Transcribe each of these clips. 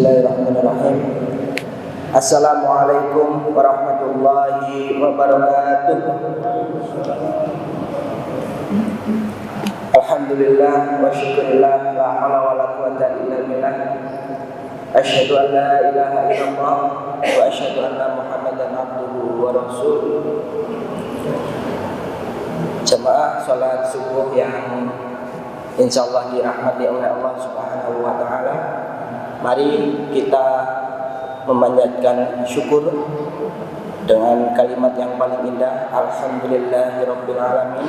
Bismillahirrahmanirrahim. Assalamualaikum warahmatullahi wabarakatuh. Alhamdulillah wa syukurillah, la haula wa la quwwata illa billah. Asyhadu an la ilaha illallah wa asyhadu anna Muhammadan abduhu wa rasuluh. Jemaah salat subuh yang insyaallah dirahmati oleh Allah Subhanahu wa taala. Mari kita memanjatkan syukur dengan kalimat yang paling indah, alhamdulillahirabbil alamin,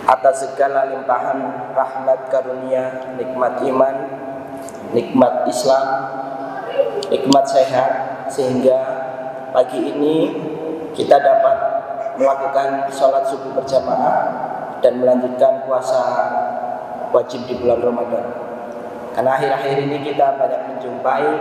atas segala limpahan rahmat karunia, nikmat iman, nikmat Islam, nikmat sehat, sehingga pagi ini kita dapat melakukan sholat subuh berjamaah dan melanjutkan puasa wajib di bulan Ramadan. Karena akhir-akhir ini kita banyak menjumpai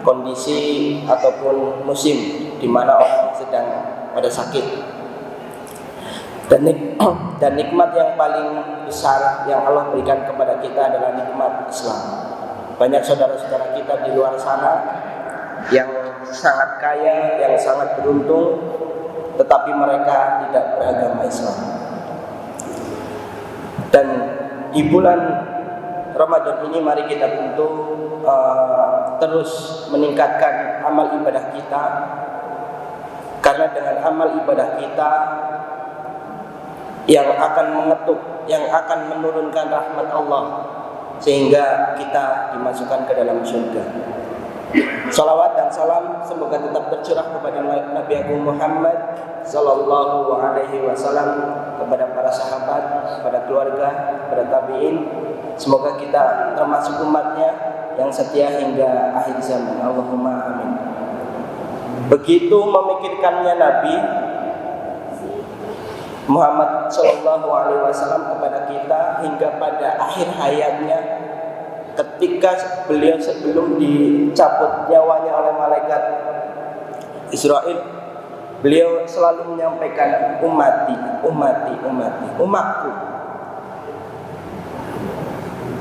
kondisi ataupun musim di mana orang sedang pada sakit. Dan nikmat yang paling besar yang Allah berikan kepada kita adalah nikmat Islam. Banyak saudara-saudara kita di luar sana yang sangat kaya, yang sangat beruntung, tetapi mereka tidak beragama Islam. Dan di bulan Ramadan ini mari kita tentu terus meningkatkan amal ibadah kita, karena dengan amal ibadah kita yang akan mengetuk, yang akan menurunkan rahmat Allah sehingga kita dimasukkan ke dalam surga. Salawat dan salam semoga tetap tercurah kepada Nabi Agung Muhammad sallallahu alaihi wasallam, kepada para sahabat, kepada keluarga, kepada tabi'in. Semoga kita termasuk umatnya yang setia hingga akhir zaman. Allahumma amin. Begitu memikirkannya Nabi Muhammad sallallahu alaihi wasallam kepada kita hingga pada akhir hayatnya, ketika beliau sebelum dicabut nyawanya oleh malaikat Israel, beliau selalu menyampaikan ummati, umatku.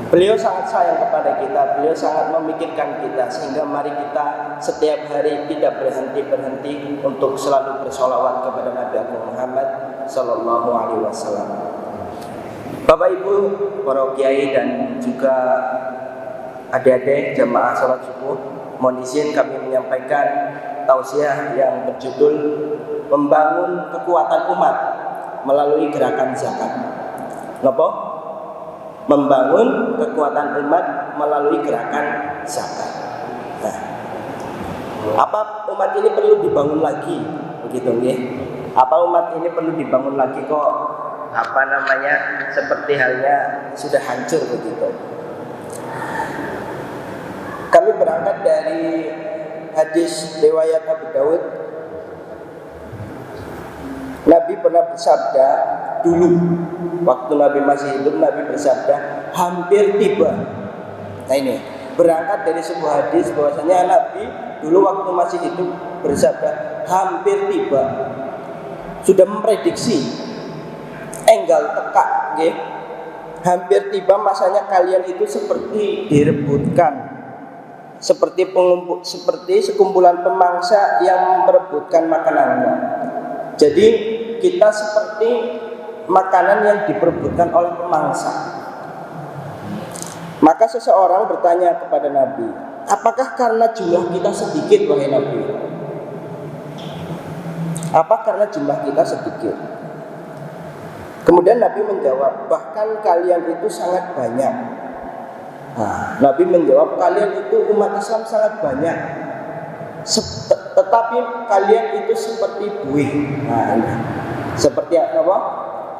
Beliau sangat sayang kepada kita, beliau sangat memikirkan kita, sehingga mari kita setiap hari tidak berhenti untuk selalu bersolawat kepada Nabi Muhammad sallallahu alaihi wasallam. Bapak Ibu, para kiai dan juga adik-adik jemaah salat subuh, mohon izin kami menyampaikan tausiah yang berjudul membangun kekuatan umat melalui gerakan zakat. Napa? Membangun kekuatan umat melalui gerakan zakat. Nah, apa umat ini perlu dibangun lagi? Begitu nggih. Apa umat ini perlu dibangun lagi kok? Seperti halnya sudah hancur begitu. Kami berangkat dari hadis riwayat Abu Daud. Nabi pernah bersabda dulu, waktu Nabi masih hidup, Nabi bersabda hampir tiba. Nah ini berangkat dari sebuah hadis bahwasanya Nabi dulu waktu masih hidup bersabda hampir tiba. Sudah memprediksi enggal tekak, nggih. Hampir tiba masanya kalian itu seperti direbutkan, seperti sekumpulan pemangsa yang memperebutkan makanannya. Jadi kita seperti makanan yang diperebutkan oleh pemangsa. Maka seseorang bertanya kepada Nabi, apakah karena jumlah kita sedikit, wahai Nabi? Apa karena jumlah kita sedikit? Kemudian Nabi menjawab, bahkan kalian itu sangat banyak. Nah, Nabi menjawab, kalian itu umat Islam sangat banyak, tetapi kalian itu seperti buih. Nah, ini seperti apa?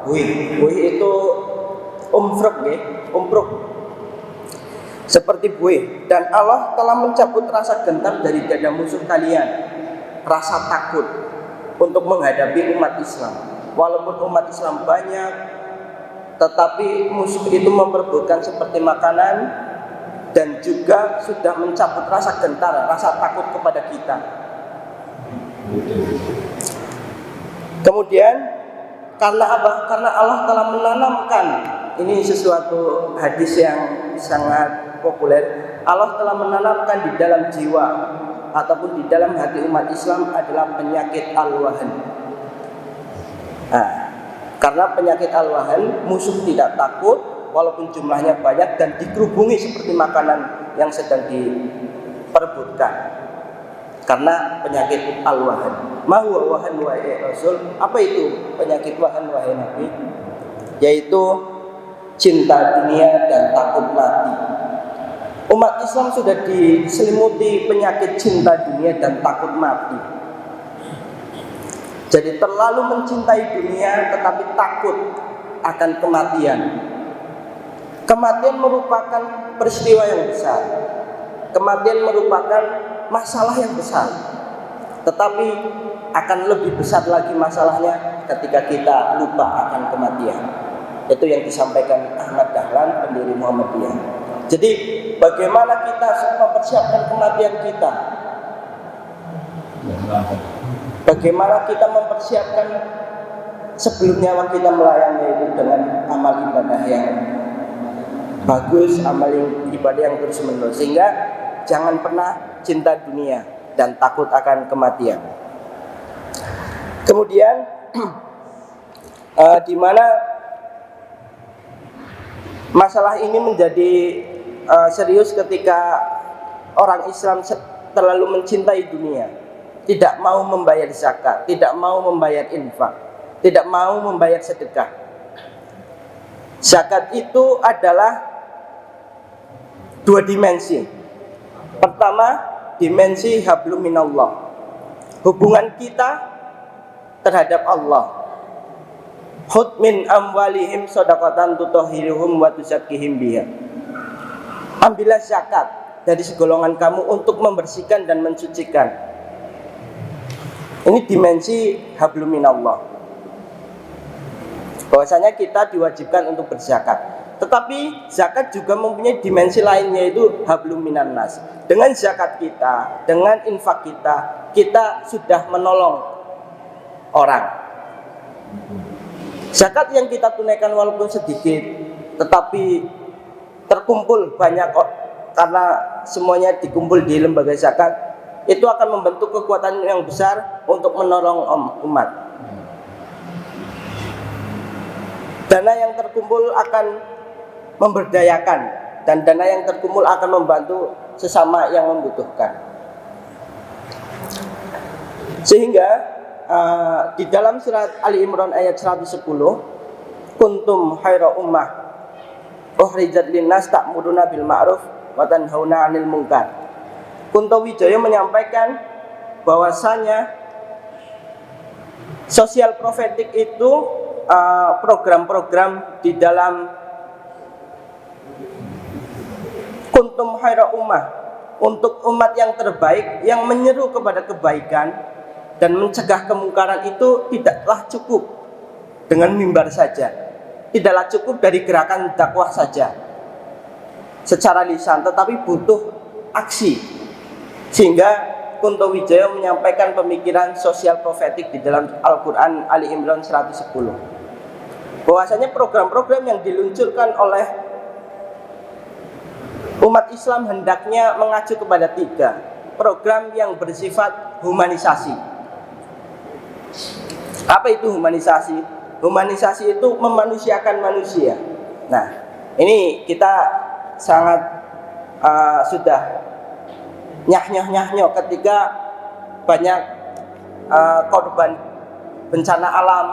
Buih itu umpruk, seperti buih. Dan Allah telah mencabut rasa gentar dari dada musuh kalian, rasa takut untuk menghadapi umat Islam. Walaupun umat Islam banyak, tetapi musuh itu memperebutkan seperti makanan, dan juga sudah mencabut rasa gentar, rasa takut kepada kita. Kemudian karena apa? Karena Allah telah menanamkan, ini sesuatu hadis yang sangat populer. Allah telah menanamkan di dalam jiwa ataupun di dalam hati umat Islam adalah penyakit al-wahan. Nah, karena penyakit al-wahan, musuh tidak takut walaupun jumlahnya banyak dan dikerubungi seperti makanan yang sedang diperebutkan. Karena penyakit al-wahan. Ma huwa wahan wahai Rasul? Apa itu penyakit wahan wahai Nabi? Yaitu cinta dunia dan takut mati. Umat Islam sudah diselimuti penyakit cinta dunia dan takut mati. Jadi terlalu mencintai dunia tetapi takut akan kematian. Kematian merupakan peristiwa yang besar. Kematian merupakan masalah yang besar. Tetapi akan lebih besar lagi masalahnya ketika kita lupa akan kematian. Itu yang disampaikan Ahmad Dahlan, pendiri Muhammadiyah. Jadi bagaimana kita mempersiapkan kematian kita? Bagaimana kita mempersiapkan sebelum nyawa kita melayang, yaitu dengan amal ibadah yang bagus, amal ibadah yang terus menerus, sehingga jangan pernah cinta dunia dan takut akan kematian. Kemudian di mana masalah ini menjadi serius ketika orang Islam terlalu mencintai dunia, tidak mau membayar zakat, tidak mau membayar infak, tidak mau membayar sedekah. Zakat itu adalah dua dimensi. Pertama, dimensi hablum minallah, hubungan kita terhadap Allah. Khudh min amwalihim shadaqatan tutahhiruhum wa tuzakkihim biha. Ambillah zakat dari segolongan kamu untuk membersihkan dan mensucikan. Ini dimensi hablum minallah, bahwasanya kita diwajibkan untuk berzakat. Tetapi zakat juga mempunyai dimensi lain, yaitu hablum minan nas. Dengan zakat kita, dengan infak kita, kita sudah menolong orang. Zakat yang kita tunaikan walaupun sedikit, tetapi terkumpul banyak, karena semuanya dikumpul di lembaga zakat, itu akan membentuk kekuatan yang besar untuk menolong umat. Dana yang terkumpul akan memberdayakan, dan dana yang terkumpul akan membantu sesama yang membutuhkan. Sehingga di dalam surat Ali Imran ayat 110, kuntum khaira ummah ukhrijat linnas ta'muruna bil ma'ruf wa tanhauna 'anil munkar. Kunto Wijaya menyampaikan bahwasanya sosial profetik itu program-program di dalam kuntum khaira ummah, untuk umat yang terbaik yang menyeru kepada kebaikan dan mencegah kemungkaran, itu tidaklah cukup dengan mimbar saja, tidaklah cukup dari gerakan dakwah saja secara lisan, tetapi butuh aksi. Sehingga Kunto Wijaya menyampaikan pemikiran sosial profetik di dalam Al-Quran Ali Imran 110, bahwasanya program-program yang diluncurkan oleh umat Islam hendaknya mengacu kepada 3 program yang bersifat humanisasi. Apa itu humanisasi? Humanisasi itu memanusiakan manusia. Nah, ini kita sangat sudah nyah-nyah ketika banyak korban bencana alam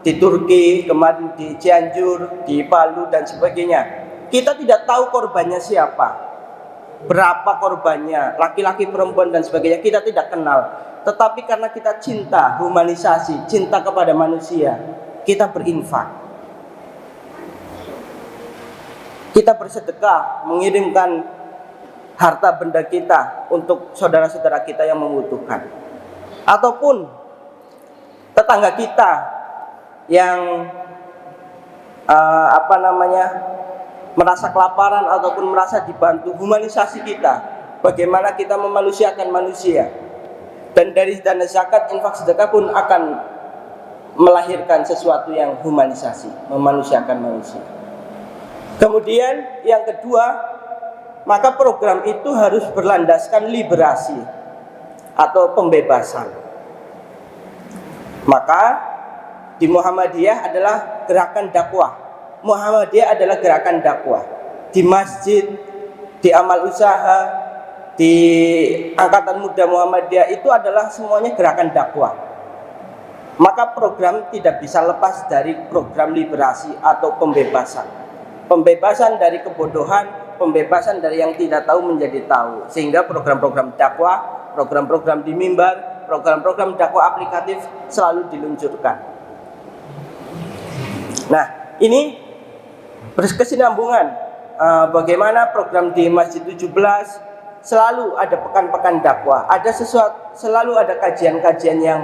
di Turki, kemarin di Cianjur, di Palu dan sebagainya. Kita tidak tahu korbannya siapa, berapa korbannya, laki-laki, perempuan dan sebagainya, kita tidak kenal. Tetapi karena kita cinta humanisasi, cinta kepada manusia, kita berinfak, kita bersedekah, mengirimkan harta benda kita untuk saudara-saudara kita yang membutuhkan, ataupun tetangga kita yang merasa kelaparan ataupun merasa dibantu. Humanisasi kita, bagaimana kita memanusiakan manusia. Dan dari dana zakat, infak, sedekah pun akan melahirkan sesuatu yang humanisasi, memanusiakan manusia. Kemudian yang kedua, maka program itu harus berlandaskan liberasi atau pembebasan. Maka di Muhammadiyah adalah gerakan dakwah. Muhammadiyah adalah gerakan dakwah. Di masjid, di amal usaha, di Angkatan Muda Muhammadiyah itu adalah semuanya gerakan dakwah. Maka program tidak bisa lepas dari program liberasi atau pembebasan. Pembebasan dari kebodohan, pembebasan dari yang tidak tahu menjadi tahu. Sehingga program-program dakwah, program-program di mimbar, program-program dakwah aplikatif selalu diluncurkan. Nah, ini berkesinambungan. Bagaimana program di Masjid 17 selalu ada pekan-pekan dakwah, ada sesuatu, selalu ada kajian-kajian yang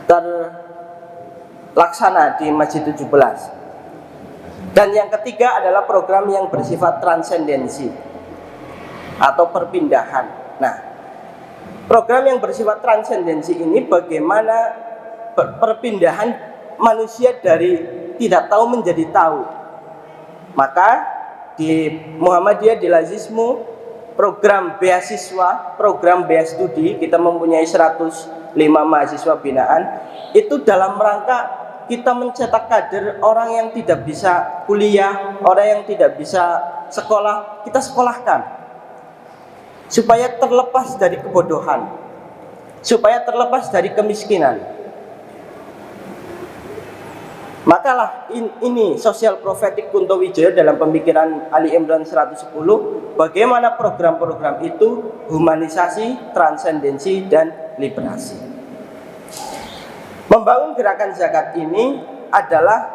terlaksana di Masjid 17. Dan yang ketiga adalah program yang bersifat transendensi atau perpindahan. Nah, program yang bersifat transendensi ini bagaimana perpindahan manusia dari tidak tahu menjadi tahu. Maka di Muhammadiyah di Lazismu program beasiswa, program beastudi, kita mempunyai 105 mahasiswa binaan. Itu dalam rangka kita mencetak kader orang yang tidak bisa kuliah, orang yang tidak bisa sekolah, kita sekolahkan supaya terlepas dari kebodohan, supaya terlepas dari kemiskinan. Makalah ini sosial profetik Kunto Wijaya dalam pemikiran Ali Imran 110, bagaimana program-program itu humanisasi, transendensi, dan liberasi. Membangun gerakan zakat ini adalah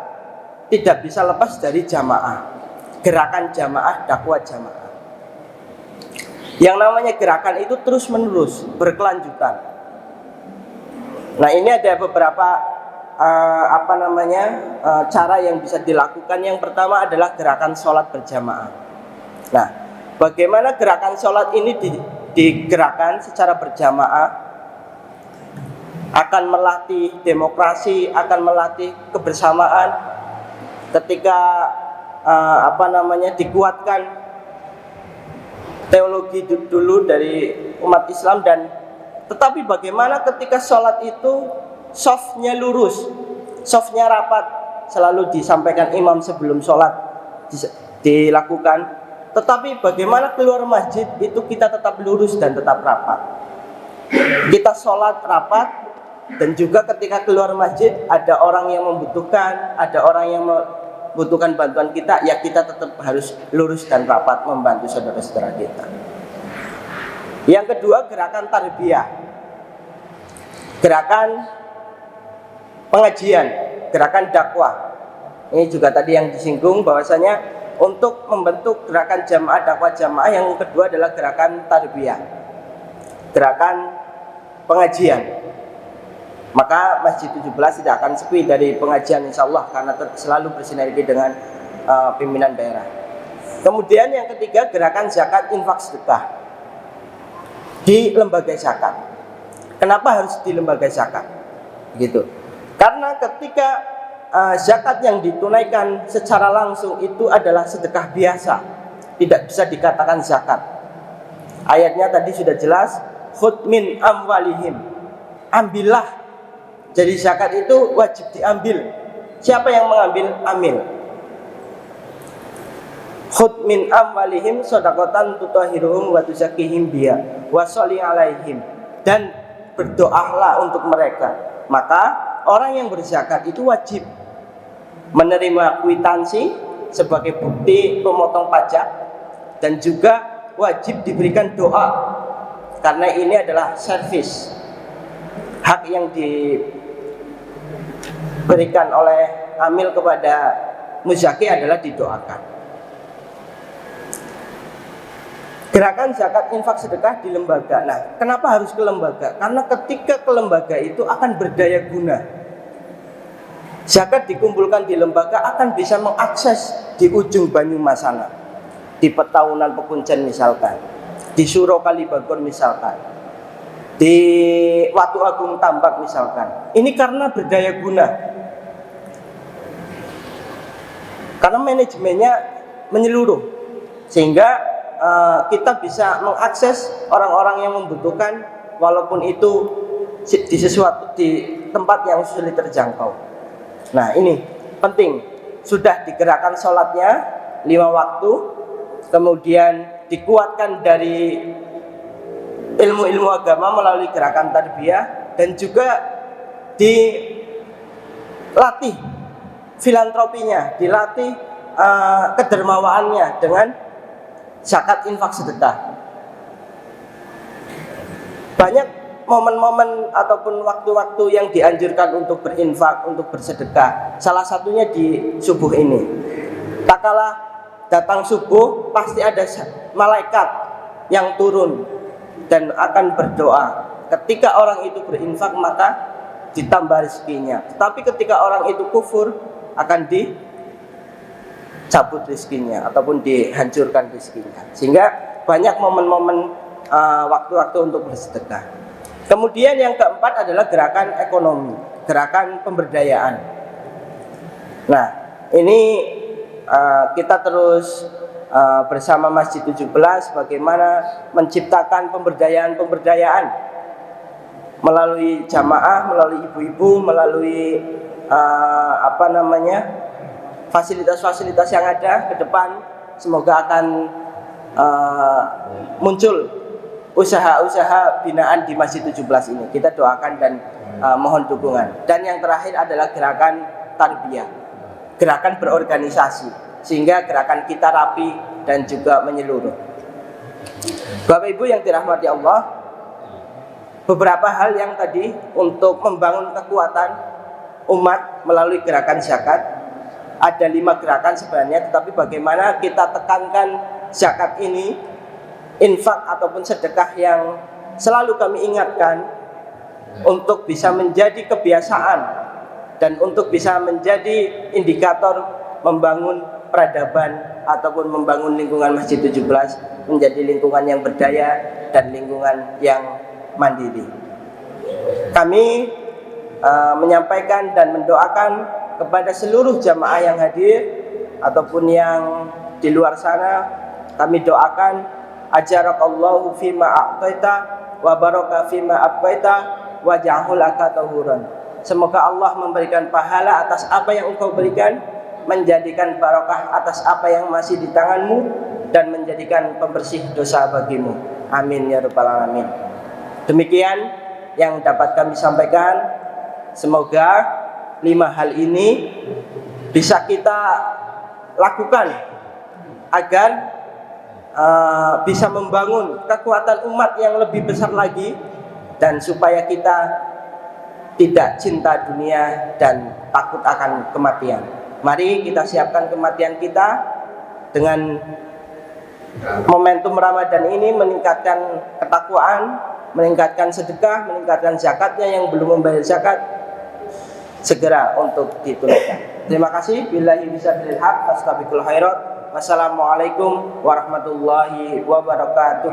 tidak bisa lepas dari jamaah, gerakan jamaah, dakwah jamaah. Yang namanya gerakan itu terus menerus, berkelanjutan. Nah, ini ada beberapa cara yang bisa dilakukan. Yang pertama adalah gerakan sholat berjamaah. Nah, bagaimana gerakan sholat ini digerakkan secara berjamaah, akan melatih demokrasi, akan melatih kebersamaan. Ketika dikuatkan teologi dulu dari umat Islam, dan tetapi bagaimana ketika sholat itu softnya lurus, softnya rapat, selalu disampaikan imam sebelum sholat dilakukan. Tetapi bagaimana keluar masjid itu kita tetap lurus dan tetap rapat. Kita sholat rapat, dan juga ketika keluar masjid ada orang yang membutuhkan, ada orang yang membutuhkan bantuan kita, ya kita tetap harus lurus dan rapat membantu saudara-saudara kita. Yang kedua, gerakan tarbiyah, gerakan pengajian, gerakan dakwah. Ini juga tadi yang disinggung bahwasanya untuk membentuk gerakan jamaah, dakwah jamaah, yang kedua adalah gerakan tarbiyah, gerakan pengajian. Maka Masjid 17 tidak akan sepi dari pengajian insya Allah, karena selalu bersinergi dengan pimpinan daerah. Kemudian yang ketiga, gerakan zakat infak sedekah di lembaga zakat. Kenapa harus di lembaga zakat? Gitu. Karena ketika zakat yang ditunaikan secara langsung itu adalah sedekah biasa, tidak bisa dikatakan zakat. Ayatnya tadi sudah jelas, khudh min amwalihim, ambillah. Jadi zakat itu wajib diambil. Siapa yang mengambil? Amil. Khudh min amwalihim shadaqatan tutahhiruhum wa tuzakkihim biha wa sholli alaihim, dan berdoalah untuk mereka. Maka orang yang berzakat itu wajib menerima kwitansi sebagai bukti pemotong pajak, dan juga wajib diberikan doa, karena ini adalah servis, hak yang diberikan oleh amil kepada muzaki adalah didoakan. Gerakan zakat infak sedekah di lembaga. Nah, kenapa harus ke lembaga? Karena ketika ke lembaga itu akan berdaya guna. Zakat dikumpulkan di lembaga akan bisa mengakses di ujung Banyumas sana, di Petaunan Pekuncen misalkan, di Suro Kalibagor misalkan, di Watu Agung Tambak misalkan. Ini karena berdaya guna. Karena manajemennya menyeluruh, sehingga kita bisa mengakses orang-orang yang membutuhkan, walaupun itu di tempat yang sulit terjangkau. Nah, ini penting. Sudah digerakkan sholatnya 5 waktu, kemudian dikuatkan dari ilmu-ilmu agama melalui gerakan tarbiyah, dan juga dilatih filantropinya, dilatih kedermawaannya dengan zakat, infak, sedekah. Banyak momen-momen ataupun waktu-waktu yang dianjurkan untuk berinfak, untuk bersedekah. Salah satunya di subuh ini. Tak kalah datang subuh, pasti ada malaikat yang turun dan akan berdoa. Ketika orang itu berinfak, maka ditambah rezekinya. Tapi ketika orang itu kufur, akan dicabut rezekinya ataupun dihancurkan rezekinya. Sehingga banyak momen-momen waktu-waktu untuk bersedekah. Kemudian yang keempat adalah gerakan ekonomi, gerakan pemberdayaan. Nah, ini kita terus bersama Masjid 17 bagaimana menciptakan pemberdayaan melalui jamaah, melalui ibu-ibu, melalui fasilitas-fasilitas yang ada ke depan. Semoga akan muncul usaha-usaha binaan di Masjid 17 ini. Kita doakan dan mohon dukungan. Dan yang terakhir adalah gerakan tarbiyah, gerakan berorganisasi, sehingga gerakan kita rapi dan juga menyeluruh. Bapak Ibu yang dirahmati Allah, beberapa hal yang tadi untuk membangun kekuatan umat melalui gerakan zakat. Ada 5 gerakan sebenarnya, tetapi bagaimana kita tekankan zakat ini, infak ataupun sedekah yang selalu kami ingatkan untuk bisa menjadi kebiasaan dan untuk bisa menjadi indikator membangun peradaban ataupun membangun lingkungan Masjid 17 menjadi lingkungan yang berdaya dan lingkungan yang mandiri. Kami menyampaikan dan mendoakan kepada seluruh jamaah yang hadir ataupun yang di luar sana, kami doakan ajarakallahu fima a'taita wa baraka fima abqaita wa ja'alhu laka tahuran. Semoga Allah memberikan pahala atas apa yang engkau berikan, menjadikan barakah atas apa yang masih di tanganmu, dan menjadikan pembersih dosa bagimu. Amin ya rabbal alamin. Demikian yang dapat kami sampaikan. Semoga 5 hal ini bisa kita lakukan agar bisa membangun kekuatan umat yang lebih besar lagi, dan supaya kita tidak cinta dunia dan takut akan kematian. Mari kita siapkan kematian kita dengan momentum Ramadan ini, meningkatkan ketakwaan, meningkatkan sedekah, meningkatkan zakatnya. Yang belum membayar zakat segera untuk ditunaikan. Terima kasih. Billahi bisabil haq fastabiqul khairat. Wassalamualaikum warahmatullahi wabarakatuh.